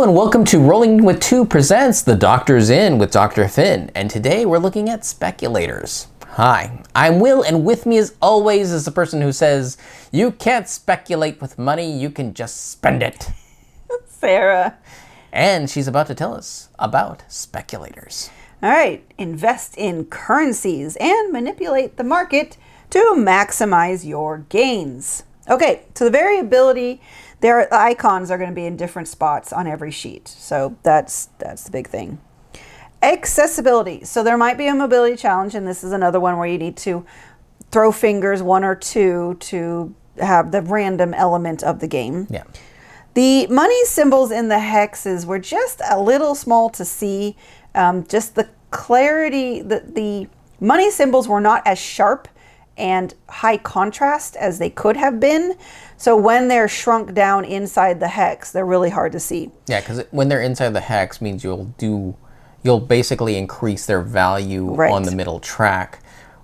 and welcome to Rolling with Two presents The Doctor's In with Dr. Finn, and today we're looking at Speculators. Hi, I'm Will, and with me as always is the person who says, you can't speculate with money, you can just spend it. Sarah. And she's about to tell us about Speculators. All right, invest in currencies and manipulate the market to maximize your gains. Okay, so the variability, their icons are going to be in different spots on every sheet. So that's the big thing. Accessibility. So there might be a mobility challenge, and this is another one where you need to throw fingers, one or two, to have the random element of the game. Yeah. The money symbols in the hexes were just a little small to see. Just the clarity, the money symbols were not as sharp and high contrast as they could have been. So when they're shrunk down inside the hex, they're really hard to see. Yeah, because when they're inside the hex means you'll basically increase their value on the middle track.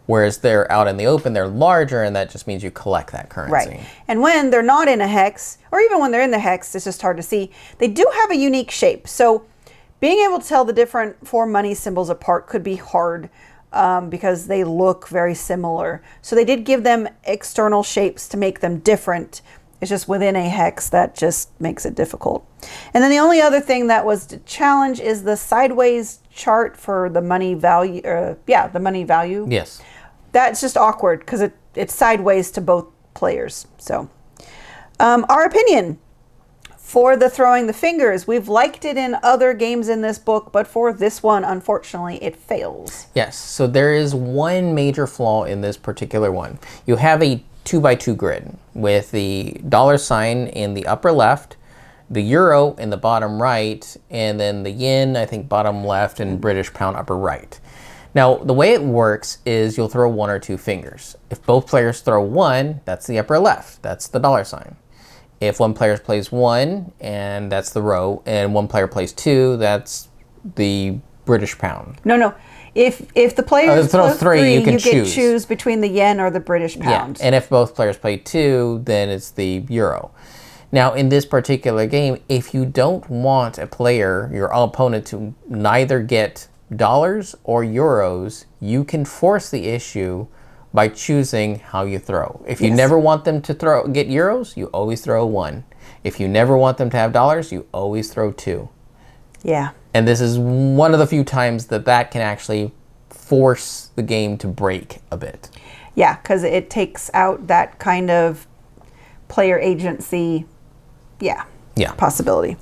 Whereas they're out in the open, they're larger, and that just means you collect that currency. Right. And when they're not in a hex, or even when they're in the hex, it's just hard to see. They do have a unique shape. So being able to tell the different four money symbols apart could be hard because they look very similar. So they did give them external shapes to make them different. It's just within a hex that just makes it difficult. And then the only other thing that was the challenge is the sideways chart for the money value. The money value. Yes. That's just awkward because it's sideways to both players. So our opinion for the throwing the fingers, we've liked it in other games in this book, but for this one, unfortunately, it fails. Yes, so there is one major flaw in this particular one. You have a 2x2 grid with the dollar sign in the upper left, the euro in the bottom right, and then the yen, I think, bottom left, and British pound upper right. Now, the way it works is you'll throw one or two fingers. If both players throw one, that's the upper left. That's the dollar sign. If one player plays one, and that's the row, and one player plays two, that's the British pound. No. If the players throw three, you can choose between the yen or the British pound. Yeah, and if both players play two, then it's the euro. Now, in this particular game, if you don't want a player, your opponent, to neither get dollars or euros, you can force the issue by choosing how you throw. If you never want them to get euros, you always throw one. If you never want them to have dollars, you always throw two. Yeah. And this is one of the few times that can actually force the game to break a bit. Yeah, because it takes out that kind of player agency, possibility.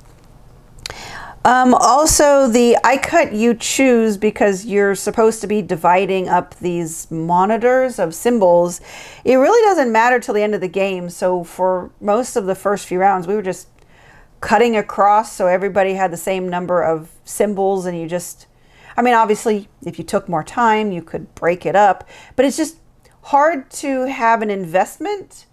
Also, the I cut, you choose, because you're supposed to be dividing up these monitors of symbols. It really doesn't matter till the end of the game. So for most of the first few rounds, we were just cutting across so everybody had the same number of symbols, and you just, obviously, if you took more time, you could break it up, but it's just hard to have an investment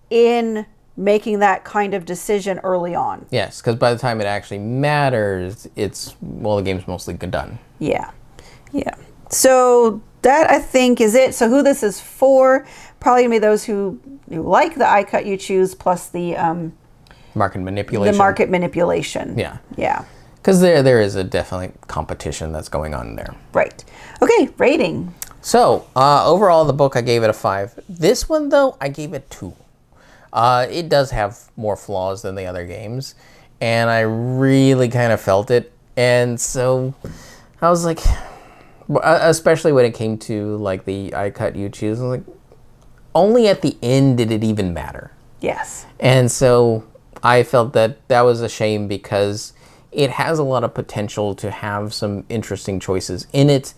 in making that kind of decision early on. Yes, because by the time it actually matters, the game's mostly done. Yeah. So that, I think, is it. So who this is for, probably gonna be those who like the I cut, you choose, plus the market manipulation. The market manipulation. Yeah. Because there is a definitely competition that's going on there. Right. Okay, rating. So overall, the book, I gave it a 5. This one, though, I gave it 2. It does have more flaws than the other games, and I really kind of felt it. And so I was like, especially when it came to like the I cut, you choose, I was like, only at the end did it even matter. Yes. And so I felt that was a shame because it has a lot of potential to have some interesting choices in it.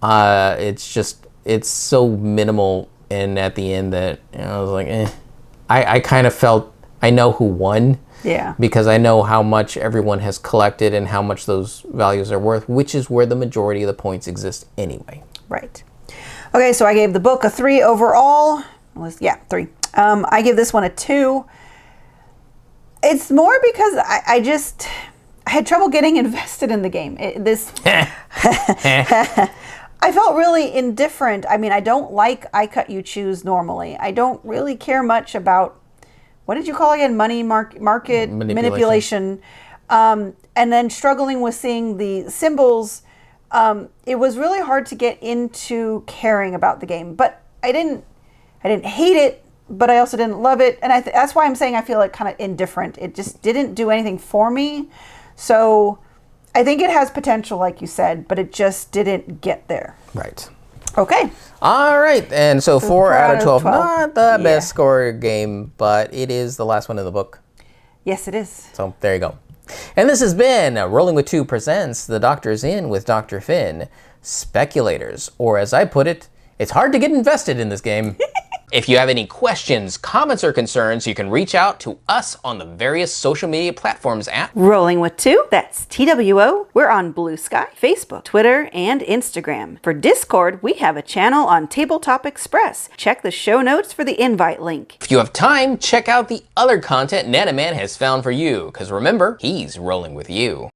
It's so minimal, and at the end that I was like, I kind of felt I know who won. Yeah. Because I know how much everyone has collected and how much those values are worth, which is where the majority of the points exist anyway. Right. Okay, so I gave the book a 3 overall. 3. I give this one a 2. It's more because I had trouble getting invested in the game. I felt really indifferent. I don't like I cut, you choose normally. I don't really care much about, what did you call it again? Market manipulation. and then struggling with seeing the symbols, it was really hard to get into caring about the game. But I didn't hate it, but I also didn't love it. And that's why I'm saying I feel like kind of indifferent. It just didn't do anything for me. So I think it has potential, like you said, but it just didn't get there. Right. Okay. All right. And so 4 out of 12. Not the Yeah. best score game, but it is the last one in the book. Yes, it is. So there you go. And this has been Rolling with Two presents The Doctor's In with Dr. Finn, Speculators. Or as I put it, it's hard to get invested in this game. If you have any questions, comments, or concerns, you can reach out to us on the various social media platforms at Rolling with Two, that's TWO. We're on Blue Sky, Facebook, Twitter, and Instagram. For Discord, we have a channel on Tabletop Express. Check the show notes for the invite link. If you have time, check out the other content Nanaman has found for you, because remember, he's rolling with you.